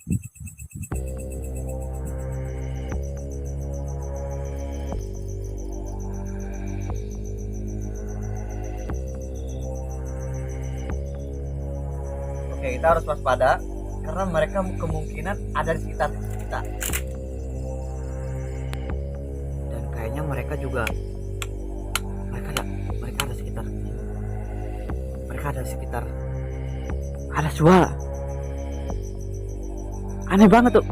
Oke, kita harus waspada karena mereka kemungkinan ada di sekitar kita. Dan kayaknya mereka juga mereka ada sekitar. Mereka ada sekitar. Ada suara. Aneh banget tuh.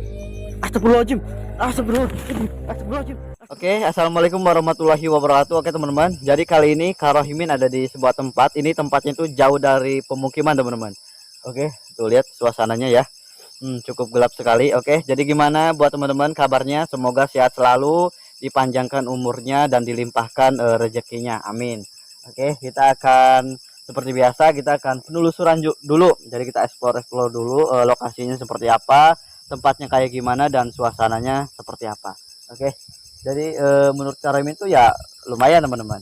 Astagfirullahaladzim. Astagfirullahaladzim. Astagfirullahaladzim. Oke, assalamualaikum warahmatullahi wabarakatuh. Oke teman-teman, jadi kali ini Kak Rohimin ada di sebuah tempat. Ini tempatnya itu jauh dari pemukiman teman-teman. Oke, tuh lihat suasananya ya. Cukup gelap sekali. Oke, jadi gimana buat teman-teman kabarnya? Semoga sehat selalu, dipanjangkan umurnya dan dilimpahkan rezekinya. Amin. Oke, kita akan seperti biasa kita akan penelusuran dulu. Jadi kita explore dulu lokasinya seperti apa, tempatnya kayak gimana dan suasananya seperti apa. Oke. Jadi menurut Kak Rohimin itu ya lumayan teman-teman.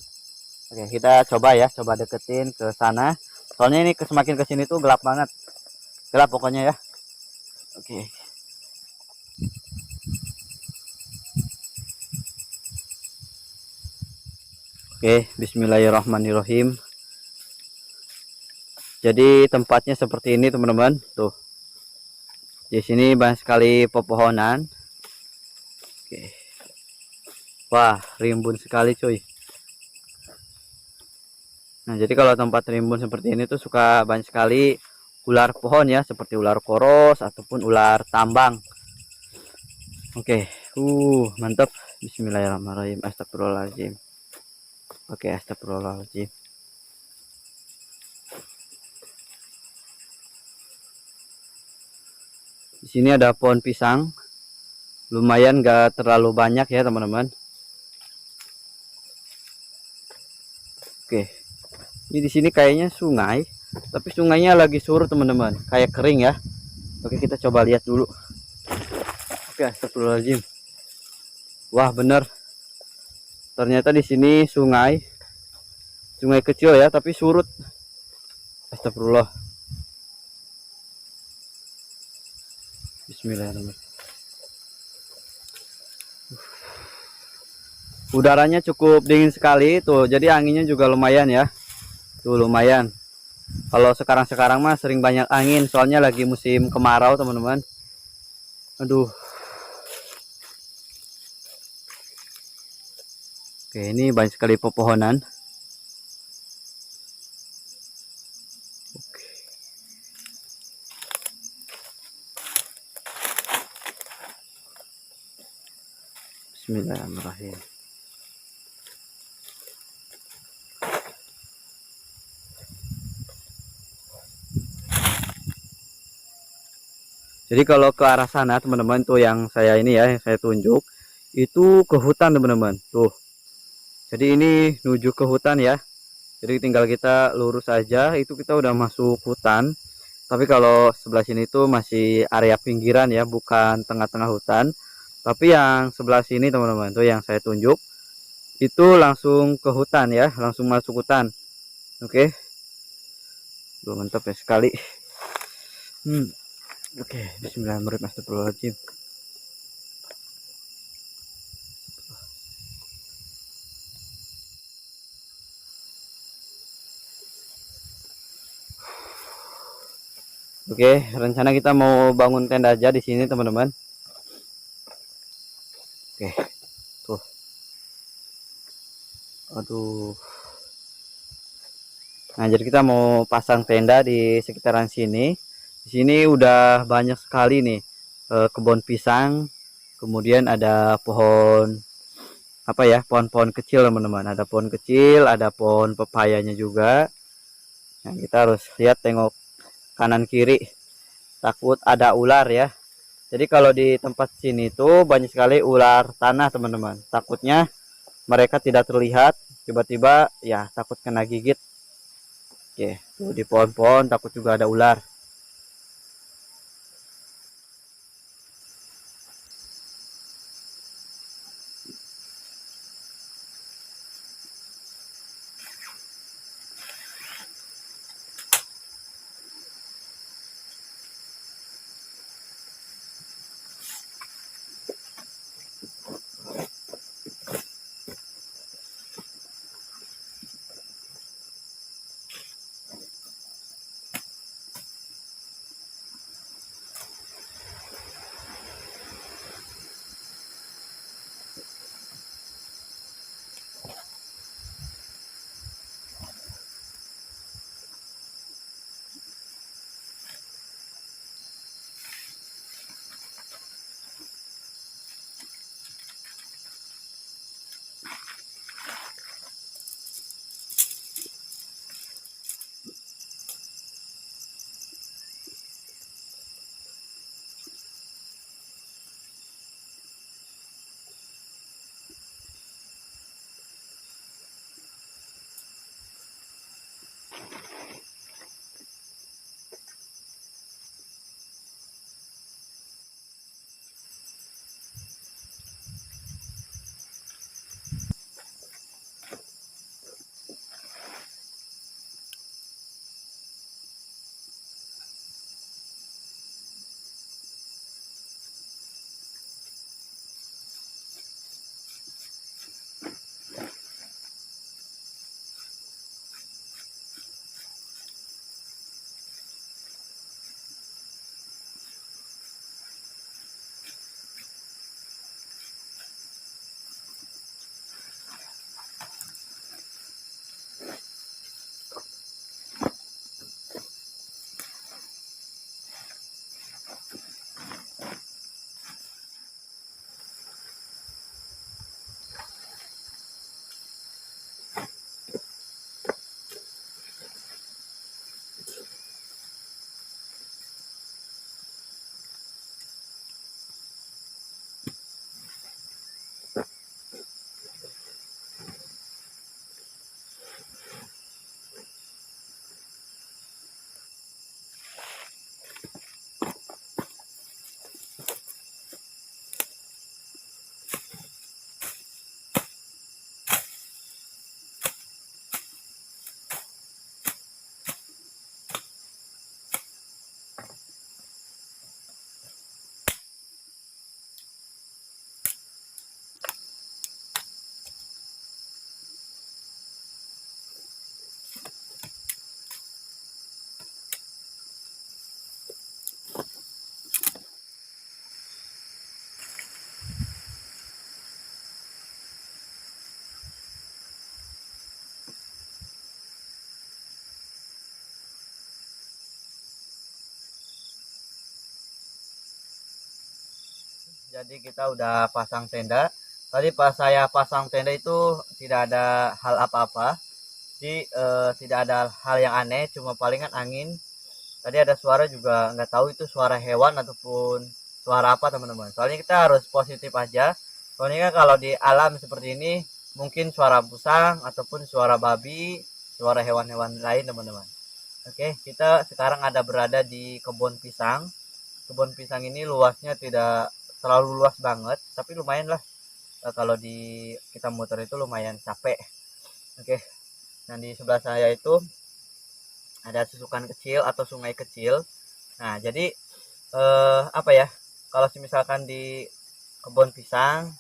Oke, kita coba ya, coba deketin ke sana. Soalnya ini semakin kesini tuh gelap banget. Gelap pokoknya ya. Oke. Oke, bismillahirrahmanirrahim. Jadi tempatnya seperti ini teman-teman. Tuh. Di sini banyak sekali pepohonan. Oke. Wah, rimbun sekali cuy. Nah, jadi kalau tempat rimbun seperti ini tuh suka banyak sekali ular pohon ya, seperti ular koros ataupun ular tambang. Oke, mantap. Bismillahirrahmanirrahim. Astagfirullahaladzim. Oke, astagfirullahaladzim. Di sini ada pohon pisang. Lumayan gak terlalu banyak ya, teman-teman. Oke. Ini di sini kayaknya sungai, tapi sungainya lagi surut, teman-teman. Kayak kering ya. Oke, kita coba lihat dulu. Oke, astagfirullahaladzim. Wah, bener. Ternyata di sini sungai kecil ya, tapi surut. Astagfirullah. Bismillahirrahmanirrahim. Udaranya cukup dingin sekali tuh, jadi anginnya juga lumayan ya. Tuh lumayan. Kalau sekarang mah sering banyak angin, soalnya lagi musim kemarau teman-teman. Aduh. Oke, ini banyak sekali pepohonan. Oke. Bismillahirrahmanirrahim. Jadi kalau ke arah sana teman-teman tuh yang saya ini ya, yang saya tunjuk itu ke hutan teman-teman. Tuh. Jadi ini menuju ke hutan ya. Jadi tinggal kita lurus aja, itu kita udah masuk hutan. Tapi kalau sebelah sini tuh masih area pinggiran ya, bukan tengah-tengah hutan. Tapi yang sebelah sini teman-teman tuh yang saya tunjuk itu langsung ke hutan ya, langsung masuk hutan. Oke. Duh, mantap ya sekali. Oke, bismillahirrahmanirrahim. Astagfirullahaladzim. Oke, rencana kita mau bangun tenda aja di sini, teman-teman. Oke. Tuh. Aduh. Nah, jadi kita mau pasang tenda di sekitaran sini. Di sini udah banyak sekali nih kebun pisang. Kemudian ada pohon apa ya? Pohon-pohon kecil, teman-teman. Ada pohon kecil, ada pohon pepayanya juga. Nah, kita harus lihat tengok kanan kiri. Takut ada ular ya. Jadi kalau di tempat sini tuh banyak sekali ular tanah, teman-teman. Takutnya mereka tidak terlihat, tiba-tiba ya takut kena gigit. Oke, tuh di pohon-pohon takut juga ada ular. jadi kita udah pasang tenda. Tadi pas saya pasang tenda itu tidak ada hal apa-apa. Jadi tidak ada hal yang aneh, cuma palingan angin. Tadi ada suara juga nggak tahu itu suara hewan ataupun suara apa teman-teman. Soalnya kita harus positif aja. Soalnya kan kalau di alam seperti ini mungkin suara busang ataupun suara babi, suara hewan-hewan lain teman-teman. Oke, kita sekarang ada berada di kebun pisang. Kebun pisang ini luasnya tidak terlalu luas banget, tapi lumayan lah. Kalau di kita muter itu lumayan capek. Oke, dan di sebelah saya itu ada susukan kecil atau sungai kecil. Nah, jadi apa ya? Kalau misalkan di kebun pisang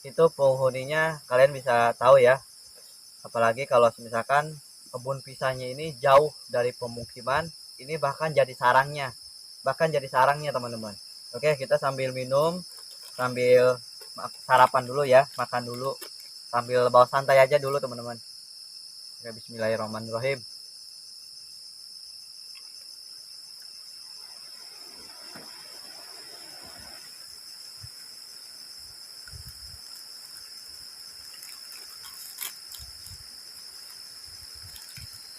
itu penghuninya kalian bisa tahu ya. Apalagi kalau misalkan kebun pisangnya ini jauh dari pemukiman, ini bahkan jadi sarangnya teman-teman. Oke, kita sambil minum, sambil sarapan dulu ya, makan dulu, sambil bawa santai aja dulu teman-teman. Oke, bismillahirrahmanirrahim.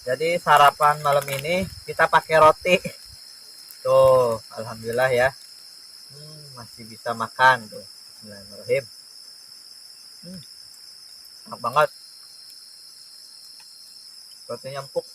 Jadi sarapan malam ini kita pakai roti. Tuh, alhamdulillah ya. Masih bisa makan tuh. Bismillahirrahmanirrahim. Hmm, enak banget. Rotinya empuk.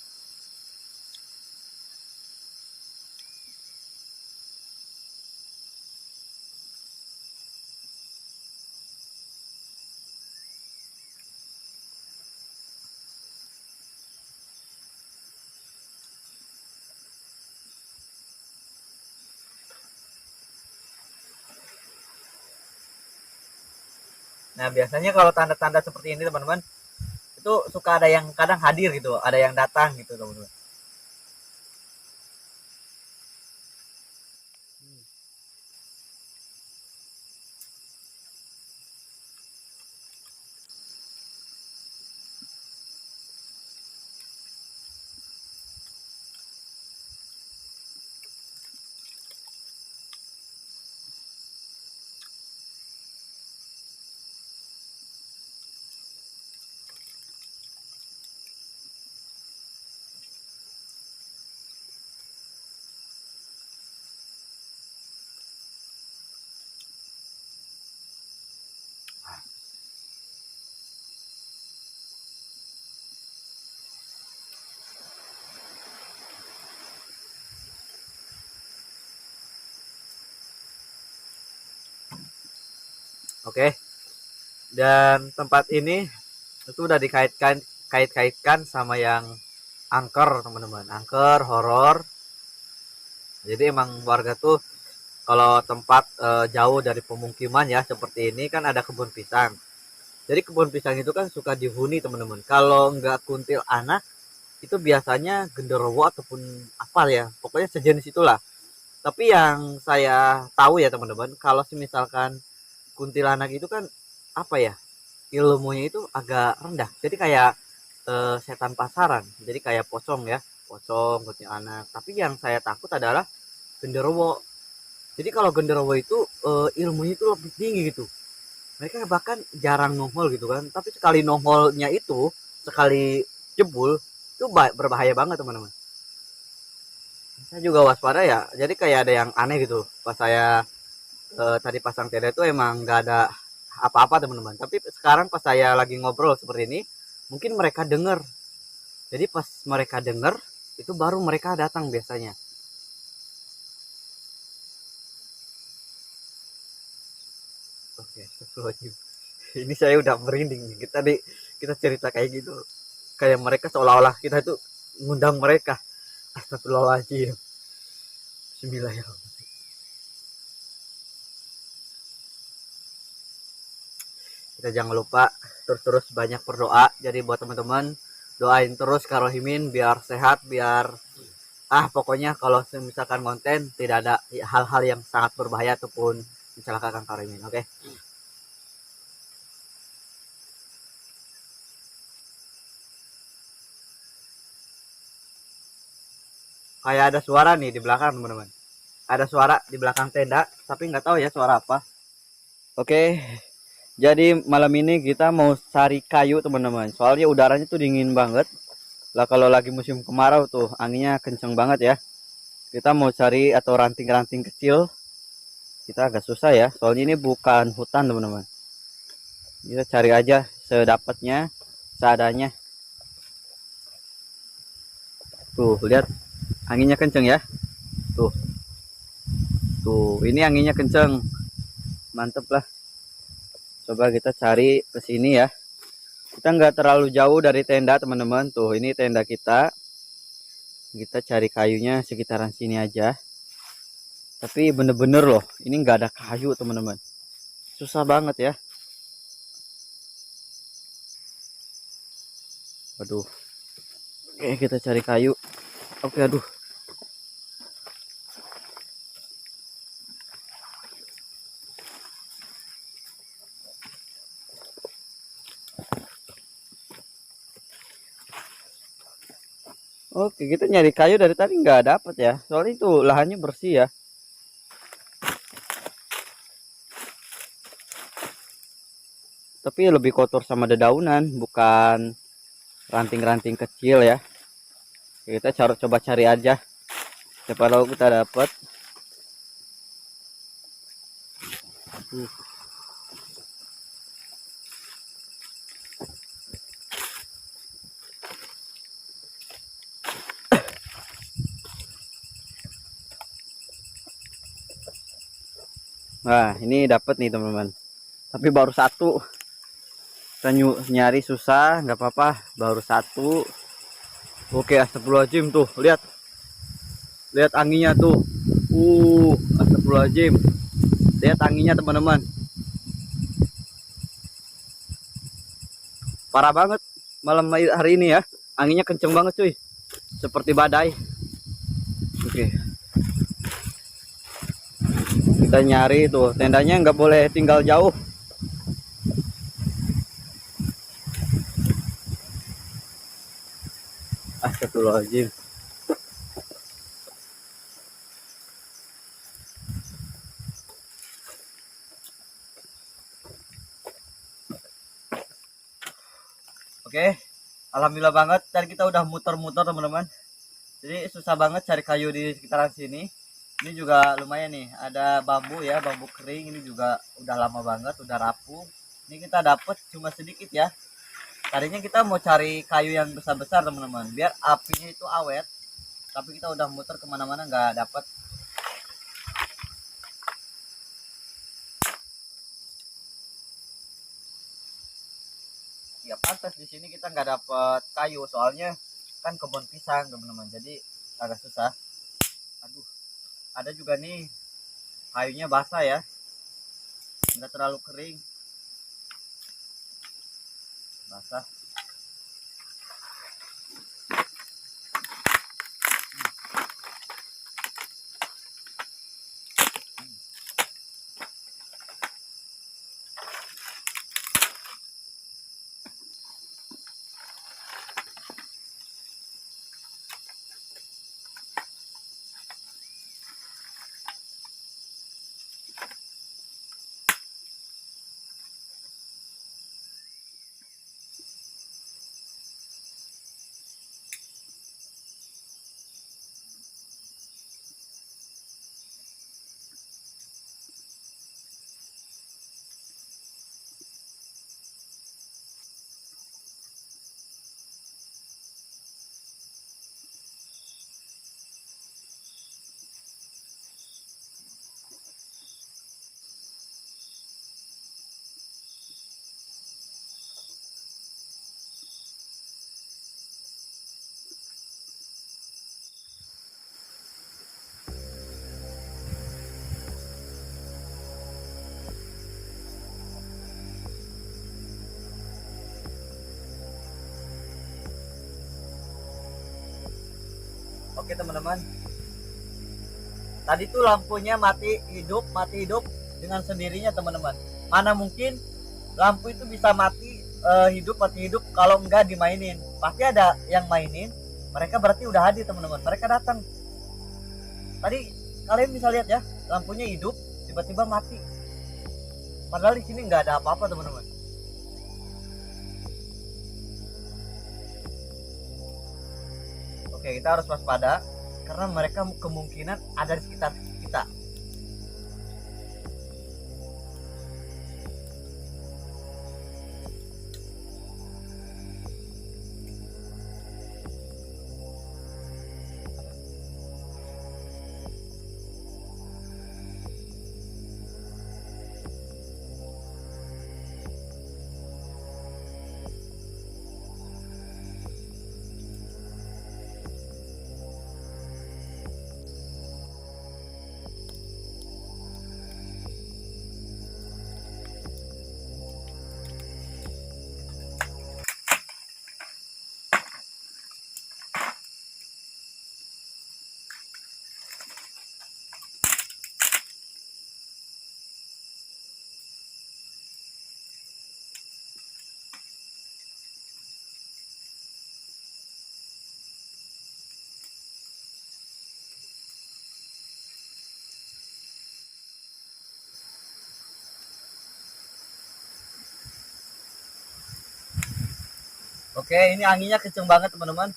Nah, biasanya kalau tanda-tanda seperti ini teman-teman, itu suka ada yang kadang hadir gitu, ada yang datang gitu teman-teman. Oke, dan tempat ini itu udah kait-kaitkan sama yang angker teman-teman, angker horor. Jadi emang warga tuh kalau tempat jauh dari pemukiman ya seperti ini kan ada kebun pisang. Jadi kebun pisang itu kan suka dihuni teman-teman. Kalau nggak kuntil anak itu biasanya genderuwo ataupun apa ya, pokoknya sejenis itulah. Tapi yang saya tahu ya teman-teman, kalau misalkan kuntilanak itu kan apa ya, ilmunya itu agak rendah. Jadi kayak setan pasaran. Jadi kayak pocong ya, pocong kuntilanak. Tapi yang saya takut adalah genderuwo. Jadi kalau genderuwo itu ilmunya itu lebih tinggi gitu. Mereka bahkan jarang nongol gitu kan. Tapi sekali nongolnya itu, sekali jebul, itu berbahaya banget teman-teman. Saya juga waspada ya. Jadi kayak ada yang aneh gitu. Pas saya tadi pasang tenda itu emang nggak ada apa-apa teman-teman. Tapi sekarang pas saya lagi ngobrol seperti ini, mungkin mereka dengar. Jadi pas mereka dengar, itu baru mereka datang biasanya. Oke, astagfirullahaladzim. Ini saya udah merinding nih. Kita cerita kayak gitu. Kayak mereka seolah-olah kita itu ngundang mereka. Astagfirullahaladzim. Bismillahirrahmanirrahim. Kita jangan lupa terus-terus banyak berdoa. Jadi buat teman-teman, doain terus Kak Rohimin biar sehat, biar pokoknya kalau misalkan konten tidak ada hal-hal yang sangat berbahaya ataupun mencelakakan Kak Rohimin. Oke. Kayak ada suara nih di belakang teman-teman. Ada suara di belakang tenda, tapi nggak tahu ya suara apa. Oke, jadi malam ini kita mau cari kayu teman-teman. Soalnya udaranya tuh dingin banget. Lah kalau lagi musim kemarau tuh anginnya kenceng banget ya. Kita mau cari atau ranting-ranting kecil. Kita agak susah ya. Soalnya ini bukan hutan teman-teman. Kita cari aja sedapatnya, seadanya. Tuh, lihat anginnya kenceng ya. Tuh, tuh, ini anginnya kenceng. Mantep lah. Coba kita cari ke sini ya. Kita nggak terlalu jauh dari tenda teman-teman. Tuh, ini tenda kita. Kita cari kayunya sekitaran sini aja. Tapi bener-bener loh, ini nggak ada kayu teman-teman. Susah banget ya. Aduh. Oke, kita cari kayu. Oke, aduh. Oke, kita nyari kayu dari tadi nggak dapet ya. Soalnya itu lahannya bersih ya. Tapi lebih kotor sama dedaunan, bukan ranting-ranting kecil ya. Kita coba cari aja. Siapa tahu kita dapat. Nah, ini dapat nih teman-teman. Tapi baru satu. Kita nyari susah, nggak apa-apa. Baru satu. Oke, astagfirullahaladzim tuh, lihat. Lihat anginnya tuh. Astagfirullahaladzim. Lihat anginnya teman-teman. Parah banget malam hari ini ya. Anginnya kenceng banget cuy. Seperti badai. Oke. Kita nyari tuh, tendanya nggak boleh tinggal jauh. Astagfirullahaladzim. Oke, alhamdulillah banget. Tadi kita udah muter-muter teman-teman. Jadi susah banget cari kayu di sekitaran sini. Ini juga lumayan nih, ada bambu ya, bambu kering. Ini juga udah lama banget, udah rapuh. Ini kita dapet cuma sedikit ya. Tadinya kita mau cari kayu yang besar-besar teman-teman, biar apinya itu awet. Tapi kita udah muter kemana-mana nggak dapet. Ya pantas di sini kita nggak dapet kayu, soalnya kan kebun pisang teman-teman, jadi agak susah. Aduh, ada juga nih kayunya basah ya, nggak terlalu kering, basah. Oke teman-teman, tadi tuh lampunya mati hidup dengan sendirinya teman-teman. Mana mungkin lampu itu bisa mati mati hidup kalau enggak dimainin. Pasti ada yang mainin, mereka berarti udah hadir teman-teman, mereka datang. Tadi kalian bisa lihat ya, lampunya hidup tiba-tiba mati. Padahal di sini nggak ada apa-apa teman-teman. Oke, kita harus waspada karena mereka kemungkinan ada di sekitar kita. Oke, ini anginnya kenceng banget teman-teman.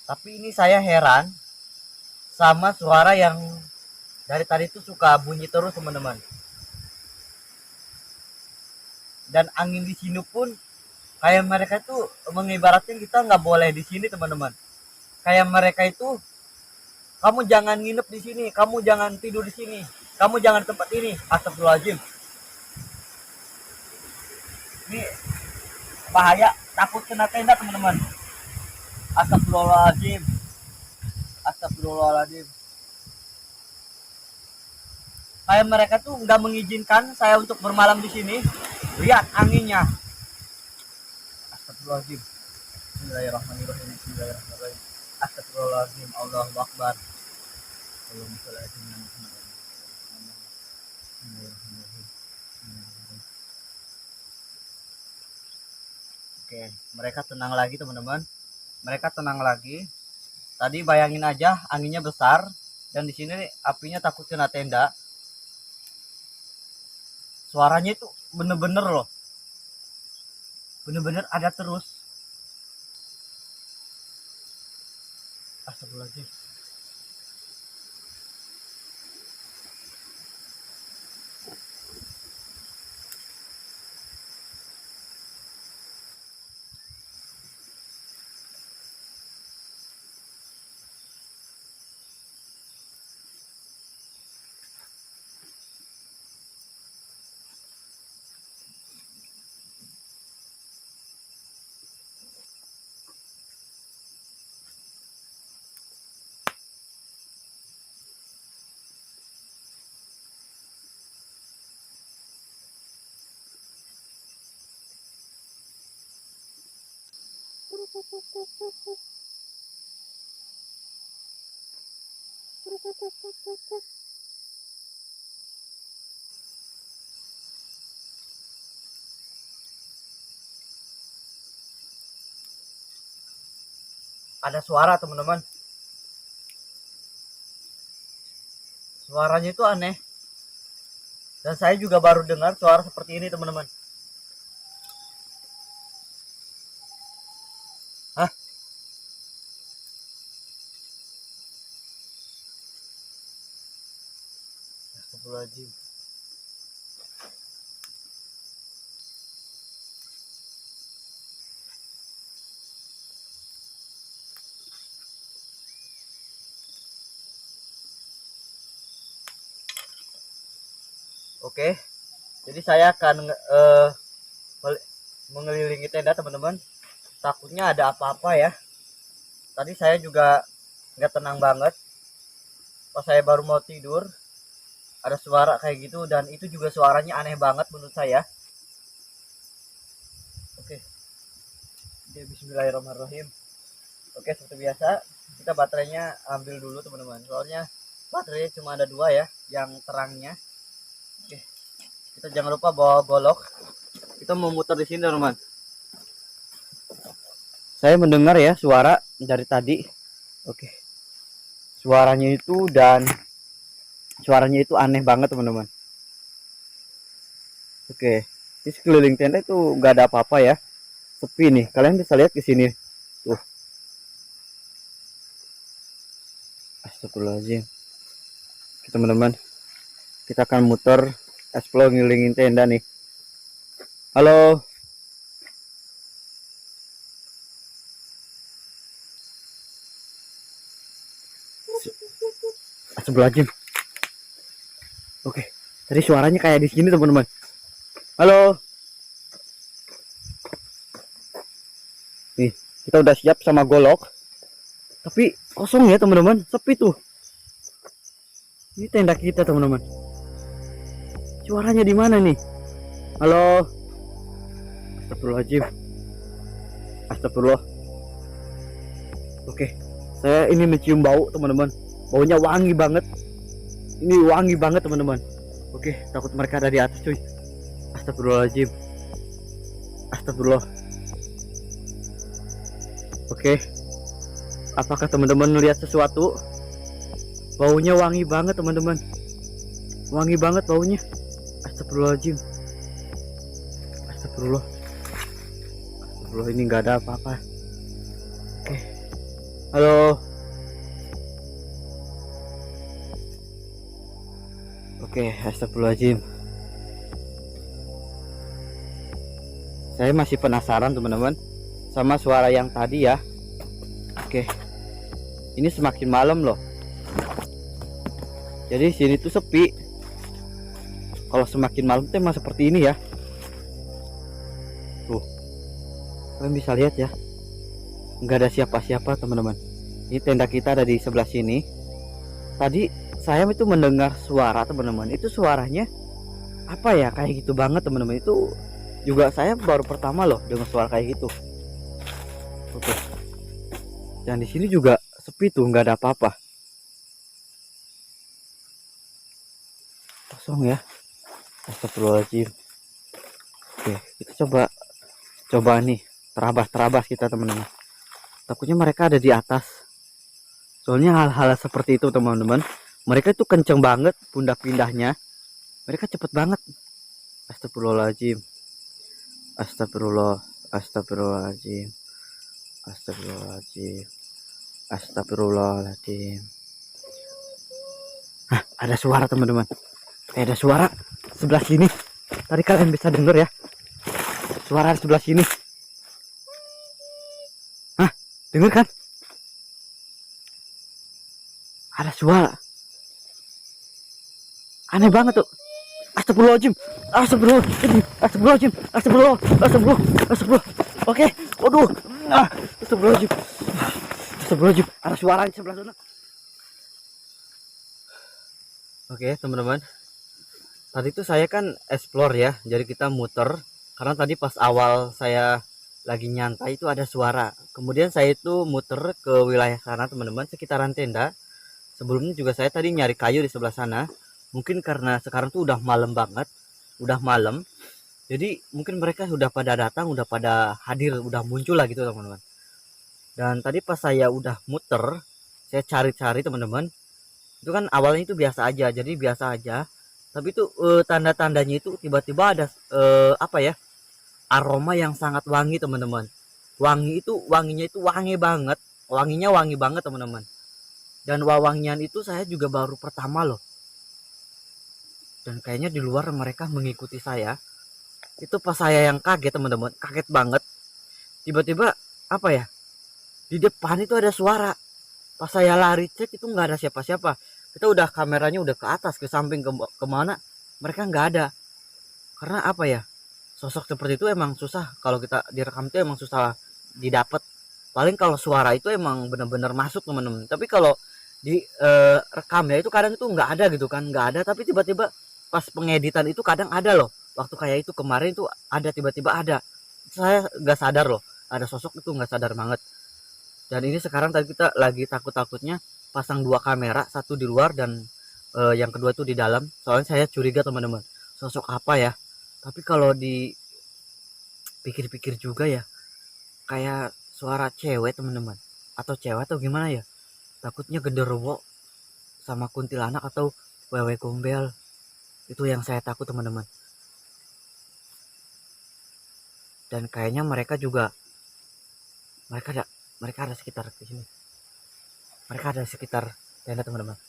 Tapi ini saya heran sama suara yang dari tadi itu suka bunyi terus teman-teman. Dan angin di sini pun kayak mereka itu mengibaratkan kita nggak boleh di sini teman-teman. Kayak mereka itu, kamu jangan nginep di sini, kamu jangan tidur di sini, kamu jangan tempat ini. Astagfirullahaladzim. Ini bahaya, takut kena tenda teman-teman. Astagfirullahaladzim. Astagfirullahaladzim. Kayak mereka tuh nggak mengizinkan saya untuk bermalam di sini. Lihat anginnya. Astagfirullahaladzim. Bismillahirrahmanirrahim. Bismillahirrahmanirrahim. Astagfirullahaladzim. Allahu Akbar. Allahumma sholli ala sayyidina Muhammad. Bismillahirrahmanirrahim. Oke, mereka tenang lagi teman-teman. Mereka tenang lagi. Tadi bayangin aja anginnya besar dan di sini apinya takut kena tenda. Suaranya itu bener-bener loh. Bener-bener ada terus. Astagfirullahaladzim. Ada suara teman-teman. Suaranya itu aneh. Dan saya juga baru dengar suara seperti ini teman-teman. Hah? Astagfirullahaladzim. Oke, jadi saya akan mengelilingi tenda teman-teman. Takutnya ada apa-apa ya. Tadi saya juga nggak tenang banget. Pas saya baru mau tidur, ada suara kayak gitu dan itu juga suaranya aneh banget menurut saya. Oke, Bismillahirrahmanirrahim. Oke, seperti biasa kita baterainya ambil dulu teman-teman. Soalnya baterainya cuma ada 2 ya, yang terangnya. Oke, kita jangan lupa bawa golok. Kita mau muter di sini teman-teman. Saya mendengar ya suara dari tadi. Oke, suaranya itu, dan suaranya itu aneh banget teman-teman. Oke, di sekeliling tenda itu nggak ada apa-apa ya, sepi nih. Kalian bisa lihat ke sini tuh. Astagfirullahaladzim. Oke, teman-teman, kita akan muter explore ngelilingin tenda nih. Halo. Astagfirullahaladzim. Oke, tadi suaranya kayak di sini teman-teman. Halo. Nih, kita udah siap sama golok. Tapi kosong ya teman-teman, sepi tuh. Ini tenda kita teman-teman. Suaranya di mana nih? Halo. Astagfirullahaladzim. Astagfirullah. Oke, saya ini mencium bau teman-teman. Baunya wangi banget. Ini wangi banget teman-teman. Oke, takut mereka ada di atas cuy. Astagfirullahaladzim. Astagfirullah. Oke, apakah teman-teman melihat sesuatu? Baunya wangi banget teman-teman. Wangi banget baunya. Astagfirullahaladzim. Astagfirullah. Astagfirullah, ini nggak ada apa-apa. Oke. Halo. Oke, astagfirullahaladzim. Saya masih penasaran teman-teman sama suara yang tadi ya. Oke. Ini semakin malam loh. Jadi sini tuh sepi. Kalau semakin malam tuh emang seperti ini ya. Tuh. Kalian bisa lihat ya. Nggak ada siapa-siapa teman-teman. Ini tenda kita ada di sebelah sini. Tadi saya itu mendengar suara teman-teman. Itu suaranya apa ya? Kayak gitu banget teman-teman. Itu juga saya baru pertama loh dengar suara kayak gitu. Oke. Dan di sini juga sepi tuh, nggak ada apa-apa. Kosong ya. Astagfirullahaladzim. Oke, kita coba nih terabas kita teman-teman. Takutnya mereka ada di atas. Soalnya hal-hal seperti itu teman-teman, mereka itu kenceng banget pundak pindahnya. Mereka cepet banget. Astagfirullahaladzim. Astagfirullahaladzim. Astagfirullahaladzim. Astagfirullahaladzim. Hah, ada suara teman-teman. Ada suara sebelah sini. Tadi kalian bisa denger ya. Suara sebelah sini. Hah, denger kan? Ada suara. Aneh banget tuh. Astagfirullahaladzim. Astagfirullah. Oke, waduh. Astagfirullahaladzim. Ada suara di sebelah sana. Oke, teman-teman. Tadi tuh saya kan explore ya. Jadi kita muter. Karena tadi pas awal saya lagi nyantai itu ada suara. Kemudian saya itu muter ke wilayah sana teman-teman, sekitaran tenda. Sebelumnya juga saya tadi nyari kayu di sebelah sana. Mungkin karena sekarang tuh udah malam banget. Udah malam. Jadi mungkin mereka sudah pada datang, udah pada hadir, udah muncul lah gitu teman-teman. Dan tadi pas saya udah muter, saya cari-cari teman-teman. Itu kan awalnya itu biasa aja. Jadi biasa aja. Tapi itu tanda-tandanya itu tiba-tiba ada apa ya? Aroma yang sangat wangi teman-teman. Wanginya itu wangi banget. Wanginya wangi banget teman-teman. Dan wawangian itu saya juga baru pertama loh. Dan kayaknya di luar mereka mengikuti saya. Itu pas saya yang kaget teman-teman. Kaget banget. Tiba-tiba apa ya? Di depan itu ada suara. Pas saya lari cek itu nggak ada siapa-siapa. Kita udah kameranya udah ke atas, ke samping, kemana. Mereka nggak ada. Karena apa ya? Sosok seperti itu emang susah. Kalau kita direkam itu emang susah didapat. Paling kalau suara itu emang benar-benar masuk teman-teman. Tapi kalau di rekam ya itu kadang itu nggak ada gitu kan, nggak ada. Tapi tiba-tiba pas pengeditan itu kadang ada loh. Waktu kayak itu kemarin itu ada, tiba-tiba ada. Saya nggak sadar loh, ada sosok itu nggak sadar banget. Dan ini sekarang tadi kita lagi takut-takutnya pasang 2 kamera, satu di luar dan yang kedua itu di dalam. Soalnya saya curiga teman-teman, sosok apa ya. Tapi kalau dipikir-pikir juga ya, kayak suara cewek teman-teman, atau cewek atau gimana ya. Takutnya genderuwo. sama kuntilanak atau wewe gombel. Itu yang saya takut teman-teman. Dan kayaknya mereka juga mereka ada mereka ada sekitar di sini. Mereka ada sekitar tenda teman-teman.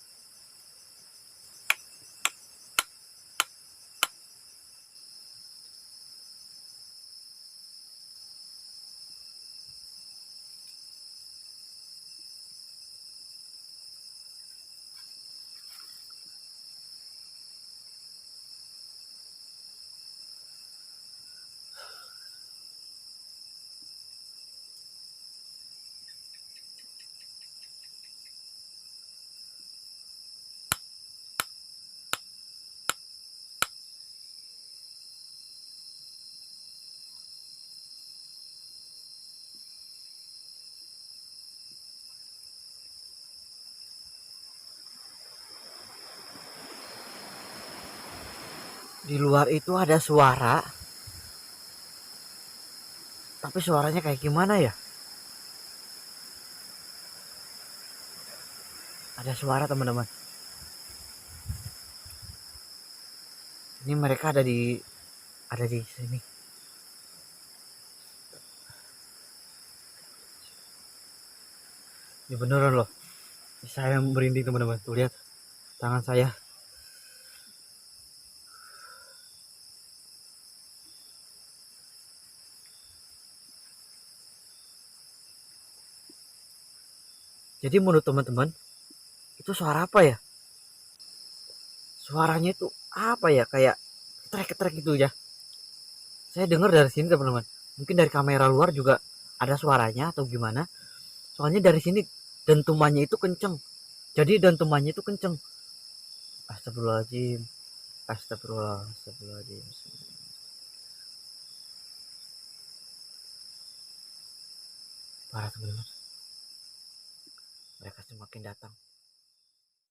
Di luar itu ada suara, tapi suaranya kayak gimana ya? Ada suara teman-teman. Ini mereka ada di sini. Ini beneran loh. Saya merinding teman-teman. Tuh lihat tangan saya. Jadi menurut teman-teman, itu suara apa ya? Suaranya itu apa ya? Kayak ketrek-ketrek gitu ya. Saya dengar dari sini teman-teman. Mungkin dari kamera luar juga ada suaranya atau gimana. Soalnya dari sini dentumannya itu kenceng. Jadi dentumannya itu kenceng. Astagfirullahaladzim. Astagfirullahaladzim. Parah teman-teman. Mereka semakin datang.